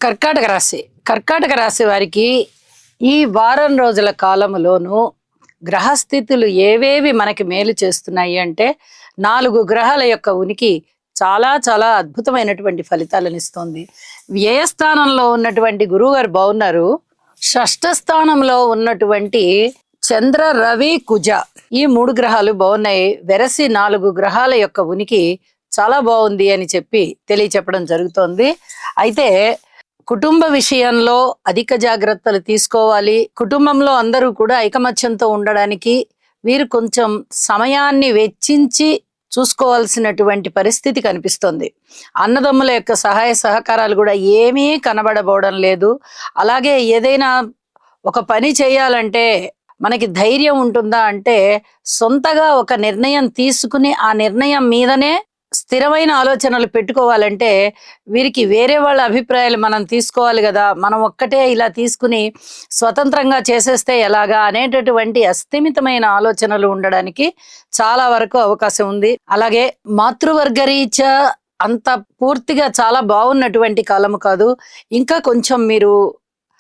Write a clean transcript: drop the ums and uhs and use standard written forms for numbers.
కర్కాటక రాశి. కర్కాటక రాశి వారికి ఈ వారం రోజుల కాలములోను గ్రహస్థితులు ఏవేవి మనకి మేలు చేస్తున్నాయి అంటే 4 గ్రహాల యొక్క ఉనికి చాలా చాలా అద్భుతమైనటువంటి ఫలితాలను ఇస్తుంది. వ్యయస్థానంలో ఉన్నటువంటి గురువు గారు బాగున్నారు. షష్ఠ స్థానంలో ఉన్నటువంటి చంద్ర, రవి, కుజ ఈ 3 గ్రహాలు బాగున్నాయి. వెరసి 4 గ్రహాల యొక్క ఉనికి చాలా బాగుంది అని చెప్పి తెలియచెప్పడం జరుగుతోంది. అయితే కుటుంబ విషయంలో అధిక జాగ్రత్తలు తీసుకోవాలి. కుటుంబంలో అందరూ కూడా ఐకమత్యంతో ఉండడానికి వీరు కొంచెం సమయాన్ని వెచ్చించి చూసుకోవాల్సినటువంటి పరిస్థితి కనిపిస్తుంది. అన్నదమ్ముల యొక్క సహాయ సహకారాలు కూడా ఏమీ కనబడబోవడం లేదు. అలాగే ఏదైనా ఒక పని చేయాలంటే మనకి ధైర్యం ఉంటుందా అంటే సొంతగా ఒక నిర్ణయం తీసుకుని ఆ నిర్ణయం మీదనే స్థిరమైన ఆలోచనలు పెట్టుకోవాలంటే వీరికి వేరే వాళ్ళ అభిప్రాయాలు మనం తీసుకోవాలి కదా, మనం ఒక్కటే ఇలా తీసుకుని స్వతంత్రంగా చేసేస్తే ఎలాగా అనేటటువంటి అస్థిమితమైన ఆలోచనలు ఉండడానికి చాలా వరకు అవకాశం ఉంది. అలాగే మాతృవర్గరీత్యా అంత పూర్తిగా చాలా బాగున్నటువంటి కాలము కాదు. ఇంకా కొంచెం మీరు